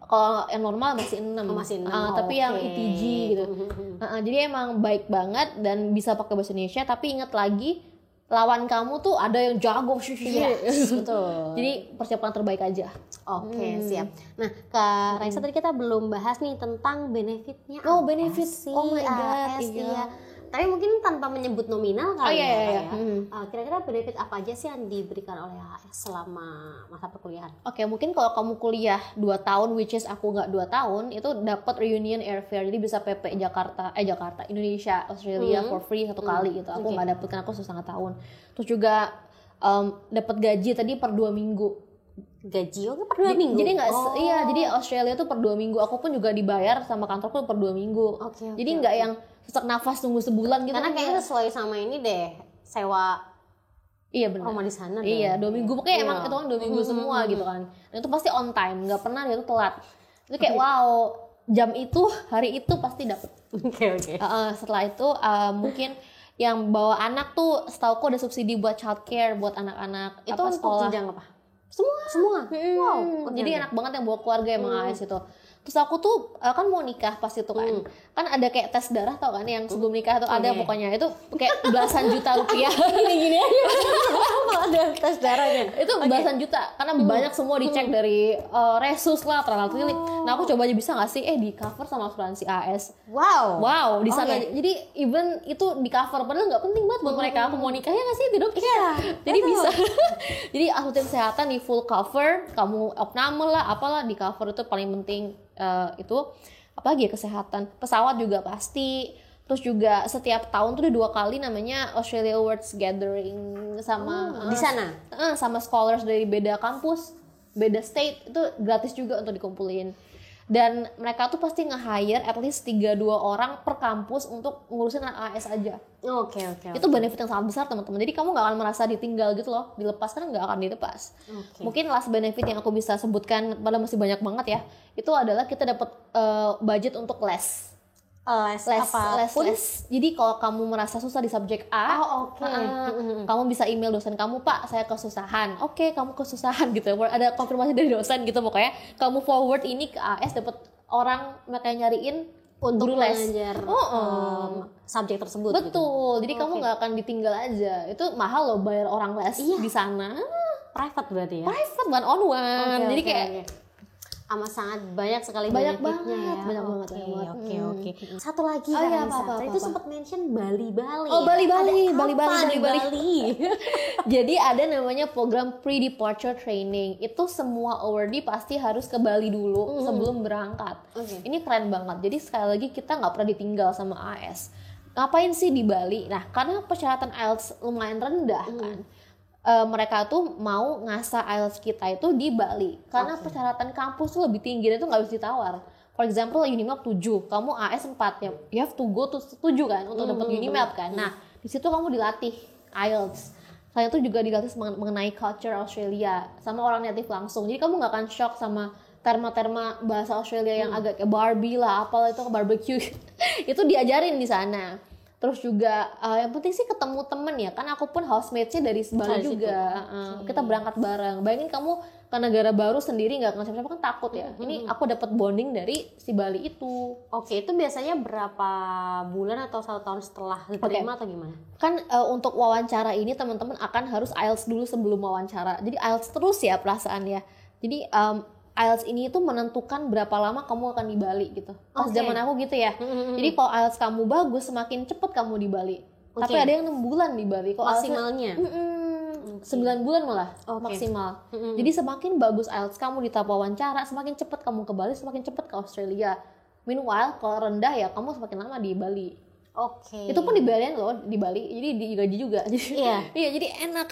kalau yang normal masih 6. Tapi yang ITG gitu. Jadi emang baik banget dan bisa pakai bahasa Indonesia. Tapi ingat lagi, lawan kamu tuh ada yang jago. Betul. Jadi persiapan terbaik aja. Siap. Nah, Kak Raisa tadi kita belum bahas nih tentang benefitnya. Benefit sih? Oh my god, iya. Tapi mungkin tanpa menyebut nominal kali ya. Kira-kira benefit apa aja sih yang diberikan oleh AS selama masa perkuliahan? Mungkin kalau kamu kuliah 2 tahun, which is aku nggak 2 tahun, itu dapat reunion airfare. Jadi bisa PP Jakarta, Indonesia, Australia for free 1 kali gitu. Aku nggak dapet karena aku 1,5 tahun. Terus juga dapat gaji tadi per 2 minggu. Gaji per 2 minggu? Jadi jadi Australia tuh per 2 minggu. Aku pun juga dibayar sama kantorku per 2 minggu. Jadi nggak yang sesak nafas tunggu sebulan gitu. Karena kayaknya sesuai sama ini deh, sewa. Iya benar. Rumah di sana. 2 minggu. Pokoknya emang itu kan 2 minggu semua gitu kan. Dan itu pasti on time, nggak pernah dia tuh telat. Itu kayak wow, jam itu, hari itu pasti dapet. Setelah itu mungkin yang bawa anak tuh setauku ada subsidi buat childcare buat anak-anak. Itu untuk sekolah. jenjang apa? Semua. Wow. Jadi enak banget yang bawa keluarga emang AS itu. Terus aku tuh kan mau nikah pas itu kan. Kan ada kayak tes darah tau kan yang sebelum nikah tuh ada pokoknya itu kayak belasan juta rupiah. Gini aja. Ada tes darah kan. Itu belasan juta karena banyak semua dicek dari resus lah, terlalu. Nah, aku coba aja bisa enggak sih di cover sama asuransi AS. Wow, di sana. Jadi even itu di cover padahal enggak penting banget buat mereka. Aku mau nikah ya enggak sih? Tidak. Jadi bisa. Jadi asuransi kesehatan di full cover, kamu opname lah apalah di cover itu paling penting. Itu apalagi ya, kesehatan, pesawat juga pasti. Terus juga setiap tahun tuh 2 kali namanya Australia Awards Gathering sama di sana sama scholars dari beda kampus, beda state, itu gratis juga untuk dikumpulin. Dan mereka tuh pasti nge-hire at least 3-2 orang per kampus untuk ngurusin anak AS aja. Oke. Itu benefit yang sangat besar teman-teman. Jadi kamu gak akan merasa ditinggal gitu loh. Dilepas kan gak akan dilepas. Mungkin last benefit yang aku bisa sebutkan, padahal masih banyak banget ya, itu adalah kita dapat budget untuk les. Les. Jadi kalau kamu merasa susah di subjek A, kamu bisa email dosen kamu, Pak, saya kesusahan. Oke, kamu kesusahan gitu. Ada konfirmasi dari dosen gitu, pokoknya kamu forward ini ke AS, dapat orang mereka nyariin untuk guru les belajar subjek tersebut. Betul. Jadi kamu nggak akan ditinggal aja. Itu mahal loh bayar orang les di sana. Private berarti ya. Private, one on one. Jadi kayak amat sangat banyak sekali banyak benefitnya banget, ya. banyak banget. Oke. Satu lagi apa. itu sempat mention Bali. Oh, Bali. Bali. Jadi ada namanya program pre-departure training. Itu semua awardee pasti harus ke Bali dulu sebelum berangkat. Ini keren banget. Jadi sekali lagi kita nggak pernah ditinggal sama AS. Ngapain sih di Bali? Nah, karena persyaratan IELTS lumayan rendah kan. Mereka tuh mau ngasah IELTS kita itu di Bali karena persyaratan kampus tuh lebih tinggi dan itu nggak bisa ditawar. For example, Unimap 7, kamu AS 4 ya, you have to go to 7 kan untuk dapat Unimap kan. Nah, di situ kamu dilatih IELTS. Saya tuh juga dilatih mengenai culture Australia sama orang native langsung. Jadi kamu nggak akan shock sama terma-terma bahasa Australia yang agak kayak Barbie lah, apalah itu barbecue. Itu diajarin di sana. Terus juga yang penting sih ketemu temen ya, kan aku pun housemate-nya dari Bali juga. Kita berangkat bareng. Bayangin kamu ke negara baru sendiri nggak kenal siapa-siapa kan takut ya. Ini aku dapat bonding dari si Bali itu. Oke, itu biasanya berapa bulan atau 1 tahun setelah diterima atau gimana? Kan untuk wawancara ini teman-teman akan harus IELTS dulu sebelum wawancara. Jadi IELTS terus ya perasaannya. Jadi IELTS ini tuh menentukan berapa lama kamu akan di Bali gitu. Pas zaman aku gitu ya. Jadi kalau IELTS kamu bagus, semakin cepet kamu di Bali. Tapi ada yang 6 bulan di Bali. Kalau maksimalnya? 9 bulan malah maksimal. Jadi semakin bagus IELTS kamu di tahap wawancara, semakin cepet kamu ke Bali, semakin cepet ke Australia. Meanwhile kalau rendah ya kamu semakin lama di Bali. Itu pun dibayarin loh di Bali. Jadi digaji juga. Iya, jadi enak.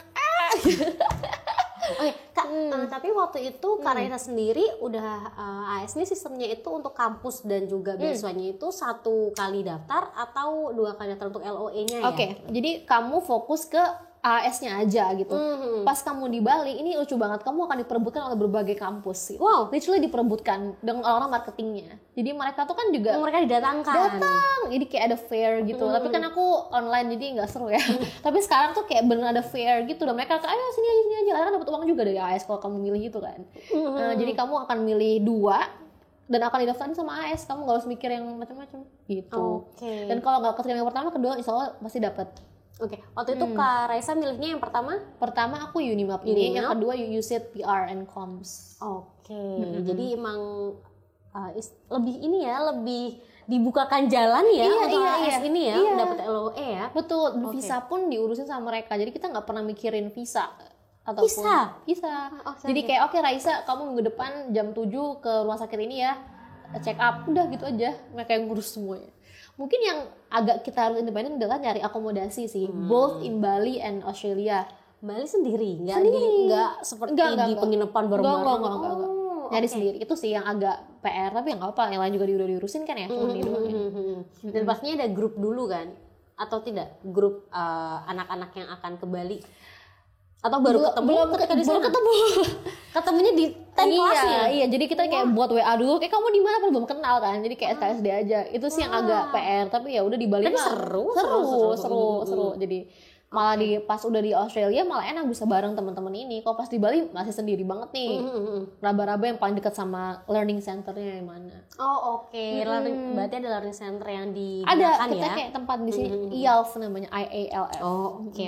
Kak, tapi waktu itu Kak Raisa sendiri udah AS ini sistemnya itu untuk kampus dan juga beasiswanya itu 1 kali daftar atau 2 kali daftar untuk LOE-nya ya? Jadi kamu fokus ke AS-nya aja gitu. Pas kamu di Bali, ini lucu banget, kamu akan diperebutkan oleh berbagai kampus. Wow, literally diperebutkan dengan orang marketingnya. Jadi mereka tuh kan juga mereka datang, jadi kayak ada fair gitu. Tapi kan aku online jadi nggak seru ya. Tapi sekarang tuh kayak bener ada fair gitu. Dan mereka kayak ayo sini aja, karena dapat uang juga dari AS kalau kamu milih gitu kan. Jadi kamu akan milih 2 dan akan didaftarin sama AS. Kamu nggak harus mikir yang macam-macam gitu. Dan kalau nggak keterima yang pertama, kedua insya Allah pasti dapat. Waktu itu Kak Raisa milihnya yang pertama? Pertama aku Unimap ini, yang kedua UCIT PR and Comms. Jadi emang lebih ini ya, lebih dibukakan jalan ya untuk AS ini ya, dapat LOE ya. Betul, visa pun diurusin sama mereka. Jadi kita nggak pernah mikirin visa. Visa. Jadi kayak Raisa, kamu minggu depan jam 7 ke rumah sakit ini ya, check up, udah gitu aja. Mereka yang ngurus semuanya. Mungkin yang agak kita harus independen adalah nyari akomodasi sih, both in Bali and Australia. Bali sendiri, nggak seperti di penginapan bareng-bareng. Nyari sendiri itu sih yang agak PR, tapi nggak apa, yang lain juga udah diurusin kan ya. Dan pastinya ada grup dulu kan, atau tidak grup anak-anak yang akan ke Bali? Atau baru ketemu ketika di sana? Ketemunya di kelasnya. Iya, jadi kita kayak buat WA dulu, kayak kamu di mana, kan belum kenal kan. Jadi kayak SKSD aja. Itu sih yang agak PR, tapi ya udah di Bali mah seru. Jadi malah pas udah di Australia malah enak bisa bareng teman-teman ini. Kalau pas di Bali masih sendiri banget nih. Raba-raba yang paling dekat sama learning centernya yang mana. Berarti ada learning center yang di ada, kita kayak tempat di sini IALF namanya, IALF. Oke.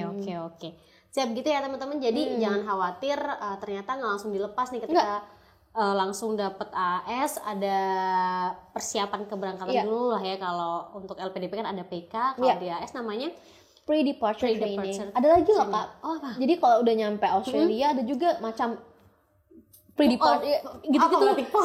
Siap gitu ya teman-teman. Jadi jangan khawatir ternyata nggak langsung dilepas nih ketika langsung dapet AS. Ada persiapan keberangkatan dulu lah ya. Kalau untuk LPDP kan ada PK, kalau di AS namanya pre-departure training. Ada lagi loh Kak. Apa? Jadi kalau udah nyampe Australia ada juga macam pre-departure gitu-gitu.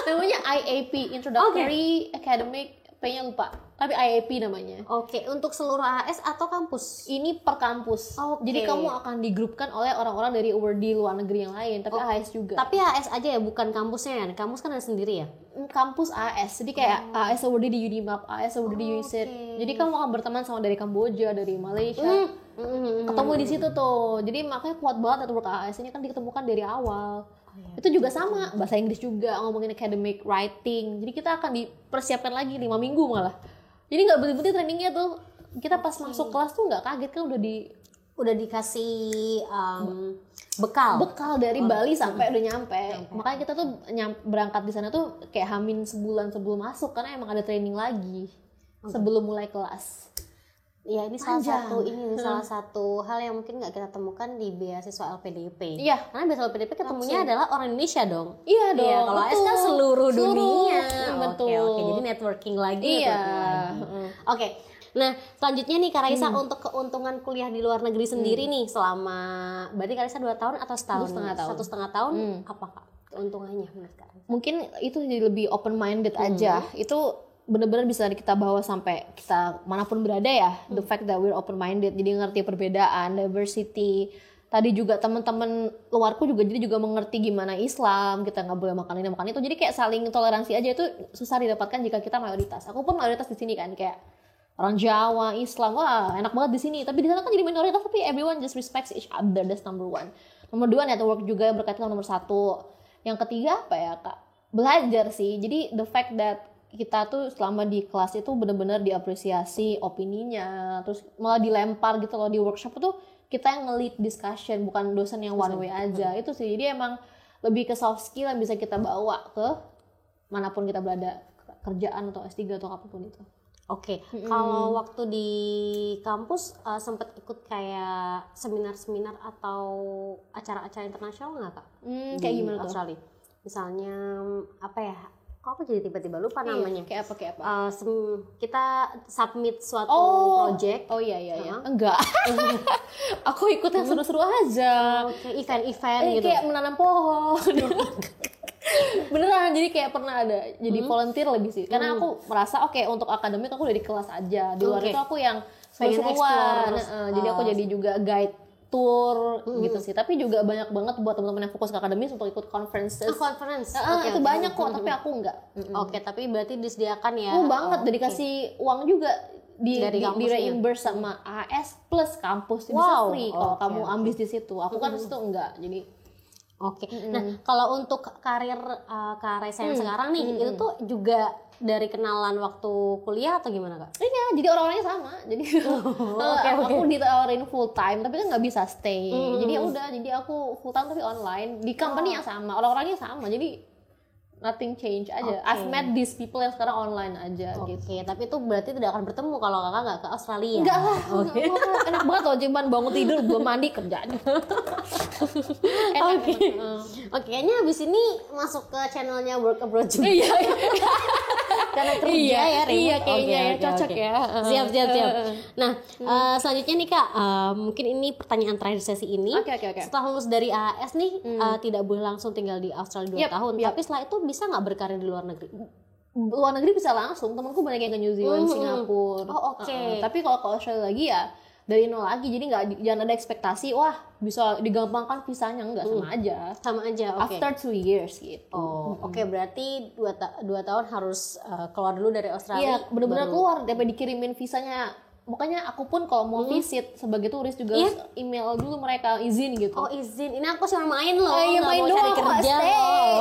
Namanya IAP, Introductory Academic, P-nya lupa. Tapi IAP namanya. Untuk seluruh AS atau kampus? Ini per kampus. Jadi kamu akan digrupkan oleh orang-orang dari awardee luar negeri yang lain, tapi AS juga. Tapi AS aja ya, bukan kampusnya ya? Kampus kan ada sendiri ya? kampus AS, jadi kayak AS awardee di Unimap, AS awardee di UNISIT. Jadi kamu akan berteman sama dari Kamboja, dari Malaysia, ketemu di situ tuh. Jadi makanya kuat banget network AS ini kan diketemukan dari awal. Itu juga sama, bahasa Inggris juga, ngomongin academic writing. Jadi kita akan dipersiapkan lagi 5 minggu malah. Jadi nggak berhenti trainingnya tuh. Kita pas masuk kelas tuh nggak kaget kan udah dikasih bekal dari Bali sampai udah nyampe. Makanya kita tuh berangkat di sana tuh kayak hamin sebulan sebelum masuk karena emang ada training lagi sebelum mulai kelas. Ya ini salah satu hal yang mungkin nggak kita temukan di beasiswa LPDP. Iya. Karena beasiswa LPDP ketemunya adalah orang Indonesia dong. Iya dong. Iya, kalau AS kan seluruh dunia. Betul. Oke, jadi networking lagi. Iya. Oke. Nah, selanjutnya nih Kak Raisa untuk keuntungan kuliah di luar negeri sendiri nih selama berarti Kak Raisa 2 tahun atau setahun? 1,5 tahun. 1,5 tahun. Apa Kak keuntungannya menurut Kak Raisa? Mungkin itu jadi lebih open minded aja. Itu benar-benar bisa kita bawa sampai kita manapun berada ya. The fact that we're open minded, jadi ngerti perbedaan, diversity. Tadi juga teman-teman luarku juga jadi juga mengerti gimana Islam, kita nggak boleh makan ini makan itu. Jadi kayak saling toleransi aja, itu susah didapatkan jika kita mayoritas. Aku pun mayoritas di sini kan, kayak orang Jawa, Islam, wah enak banget di sini. Tapi di sana kan jadi minoritas, tapi everyone just respects each other. That's number 1. Nomor 2 network juga yang berkaitan nomor 1. Yang ketiga apa ya Kak? Belajar sih. Jadi the fact that kita tuh selama di kelas itu benar-benar diapresiasi opininya, terus malah dilempar gitu loh di workshop tuh kita yang nge-lead discussion, bukan dosen yang one way aja. Itu sih, jadi emang lebih ke soft skill yang bisa kita bawa ke manapun kita berada, kerjaan atau S3 atau apapun itu. Oke, kalau waktu di kampus sempat ikut kayak seminar-seminar atau acara-acara internasional nggak Kak? Kayak gimana tuh? Australia. Misalnya apa ya? Kok aku jadi tiba-tiba lupa namanya? Kayak apa? Kita submit suatu project. Oh iya. Enggak. Aku ikut yang seru-seru aja. Oke, event-event gitu. Kayak menanam pohon. Beneran, jadi kayak pernah ada jadi volunteer lebih sih. Karena aku merasa untuk akademik aku udah di kelas aja. Di luar itu aku yang seru-seruan. Jadi aku jadi juga guide tour gitu sih. Tapi juga banyak banget buat teman-teman yang fokus ke akademis untuk ikut conferences. Itu banyak kok, tapi aku enggak. Oke, tapi berarti disediakan ya. Banget, dikasih uang juga di reimburse sama AS plus kampus bisa free kalau kamu ambis di situ. Aku kan situ enggak. Jadi nah kalau untuk karir Kak Raisa yang sekarang nih, itu tuh juga dari kenalan waktu kuliah atau gimana Kak? Iya, jadi orang-orangnya sama. Jadi aku ditawarin full time, tapi kan nggak bisa stay. Jadi ya udah, jadi aku full time tapi online di company yang sama, orang-orangnya sama. Jadi nothing change aja. I've met these people yang sekarang online aja gitu. Tapi itu berarti tidak akan bertemu kalau Kakak nggak ke Australia. Enggak lah. Enak banget loh, cuman bangun tidur belum mandi kerjaan. Kayaknya habis ini masuk ke channelnya Work Abroad juga. Iya. Karena kerja ya remote. Iya, kayaknya cocok ya. Siap. Nah, selanjutnya nih Kak, mungkin ini pertanyaan terakhir sesi ini. Oke. Setelah lulus dari AS nih, tidak boleh langsung tinggal di Australia 2 tahun. Tapi setelah itu bisa nggak berkarir di luar negeri? Luar negeri bisa langsung. Temanku banyak yang ke New Zealand, Singapura. Tapi kalau ke Australia lagi ya dari nol lagi, jadi jangan ada ekspektasi wah bisa digampangkan visanya, enggak, sama aja. After 2 years gitu. Berarti 2 tahun harus keluar dulu dari Australia. Iya, benar-benar keluar daripada dikirimin visanya. Makanya aku pun kalau mau visit sebagai turis juga email dulu mereka izin gitu. Izin. Ini aku cuma main loh. Main doang, cari kerja.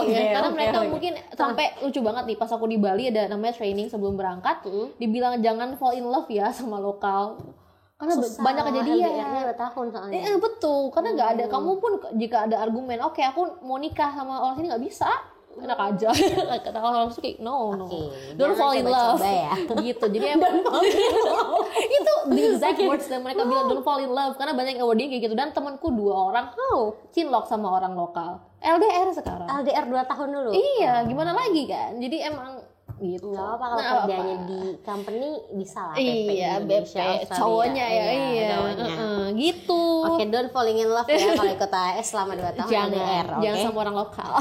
Karena mereka oke. mungkin sampai lucu banget nih, pas aku di Bali ada namanya training sebelum berangkat, dibilang jangan fall in love ya sama lokal. Karena banyak kejadian. LDR-nya 2 tahun soalnya. Betul, karena nggak ada, kamu pun jika ada argumen, aku mau nikah sama orang sini nggak bisa, enak aja. Kata orang kayak no, don't fall in love ya. gitu. Jadi emang itu the exact words yang mereka bilang, don't fall in love, karena banyak yang wording kayak gitu. Dan temanku 2 orang cinlok sama orang lokal, LDR sekarang. LDR 2 tahun dulu. Iya, gimana lagi kan? Jadi emang gitu. Nggak apa kalau kerjanya di company bisa lah. Iya, BP cowoknya ya. Iya. Gitu. Don't falling in love ya kalau ikut AS selama 2 tahun. Jangan sama orang lokal.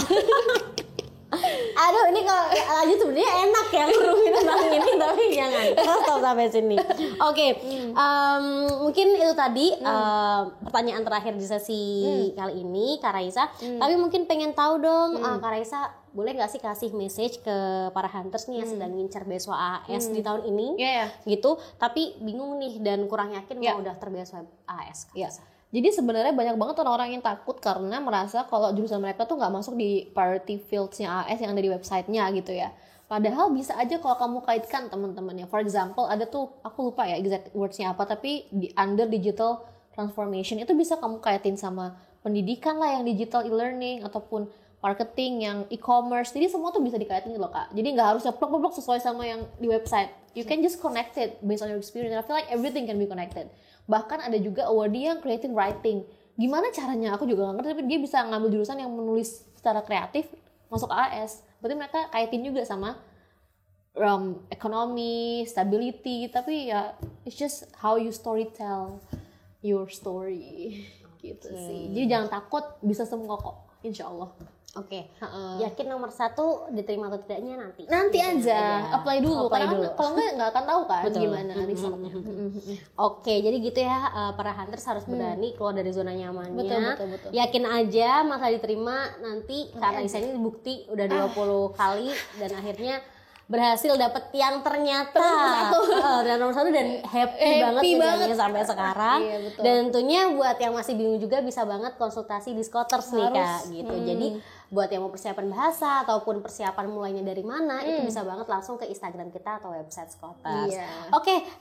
Aduh, ini kalau lanjut sebenarnya enak ya ngurumin tentang ini, tapi jangan. Stop sampai sini. Mungkin itu tadi pertanyaan terakhir di sesi kali ini Kak Raisa. Tapi mungkin pengen tahu dong Kak Raisa boleh nggak sih kasih message ke para hunters nih yang sedang ngincar beasiswa AAS di tahun ini, gitu. Tapi bingung nih dan kurang yakin mau daftar beasiswa AAS. Jadi sebenarnya banyak banget orang-orang yang takut karena merasa kalau jurusan mereka tuh nggak masuk di priority fields-nya AS yang ada di website-nya gitu ya. Padahal bisa aja kalau kamu kaitkan teman-temannya. For example, ada tuh, aku lupa ya exact words-nya apa, tapi di under digital transformation itu bisa kamu kaitin sama pendidikan lah yang digital e-learning ataupun marketing yang e-commerce. Jadi semua tuh bisa dikaitin loh Kak. Jadi nggak harusnya plok-plok sesuai sama yang di website. You can just connect it based on your experience. And I feel like everything can be connected. Bahkan ada juga awardee yang creative writing. Gimana caranya? Aku juga nggak ngerti, tapi dia bisa ngambil jurusan yang menulis secara kreatif masuk AS. Berarti mereka kaitin juga sama ekonomi, stability. Tapi ya, it's just how you storytell your story. Gitu sih. Jadi jangan takut, bisa semua kok, insya Allah. Yakin nomor 1 diterima atau tidaknya nanti aja apply dulu karena kalau nggak akan tahu kan gimana resultnya. Jadi gitu ya, para hunters harus berani keluar dari zona nyamannya. Betul. Yakin aja masalah diterima nanti karena ini bukti udah 20 kali dan akhirnya berhasil dapet yang ternyata dan nomor 1 dan happy banget sampai sekarang. Dan tentunya buat yang masih bingung juga bisa banget konsultasi di Scholars nih Kak gitu. Jadi buat yang mau persiapan bahasa ataupun persiapan mulainya dari mana itu bisa banget langsung ke Instagram kita atau website Scholars.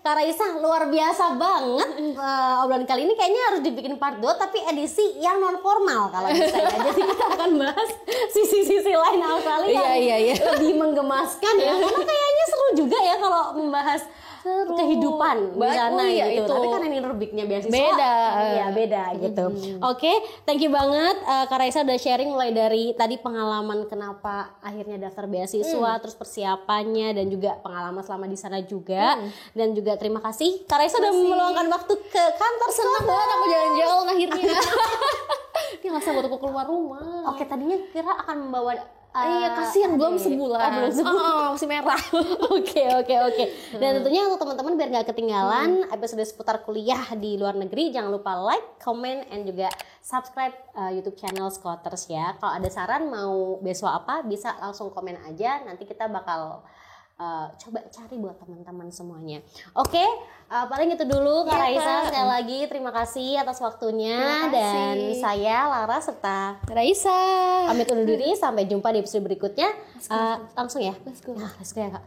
Kak Raisa luar biasa banget. Obrolan kali ini kayaknya harus dibikin part 2 tapi edisi yang non formal kalau bisa ya. Jadi kita akan bahas sisi-sisi lain Australia yang lebih menggemaskan ya. Karena kayaknya seru juga ya kalau membahas kehidupan di sana gitu. Tapi kan ini rubriknya beasiswa beda gitu. Thank you banget Kak Raisa udah sharing mulai dari tadi pengalaman kenapa akhirnya daftar beasiswa, terus persiapannya dan juga pengalaman selama di sana juga. Dan juga terima kasih Kak Raisa udah meluangkan waktu ke kantor. Senang banget aku jalan-jalan akhirnya. Dia nggak sabar aku keluar rumah. Tadinya kira akan membawa kasihan belum sebulan. Masih merah. Oke. Dan tentunya untuk teman-teman biar nggak ketinggalan episode seputar kuliah di luar negeri, jangan lupa like, comment, and juga subscribe YouTube channel Scholars ya. Kalau ada saran mau beasiswa apa, bisa langsung komen aja. Nanti kita bakal coba cari buat teman-teman semuanya. Paling itu dulu Kak Raisa. Sekali lagi terima kasih atas waktunya. Dan saya Lara serta Raisa pamit undur diri. Sampai jumpa di episode berikutnya. Langsung ya. Let's go ya Kak.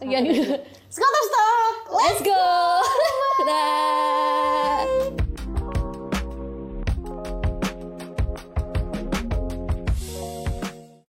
Scholars Talk. Let's go. Dadah.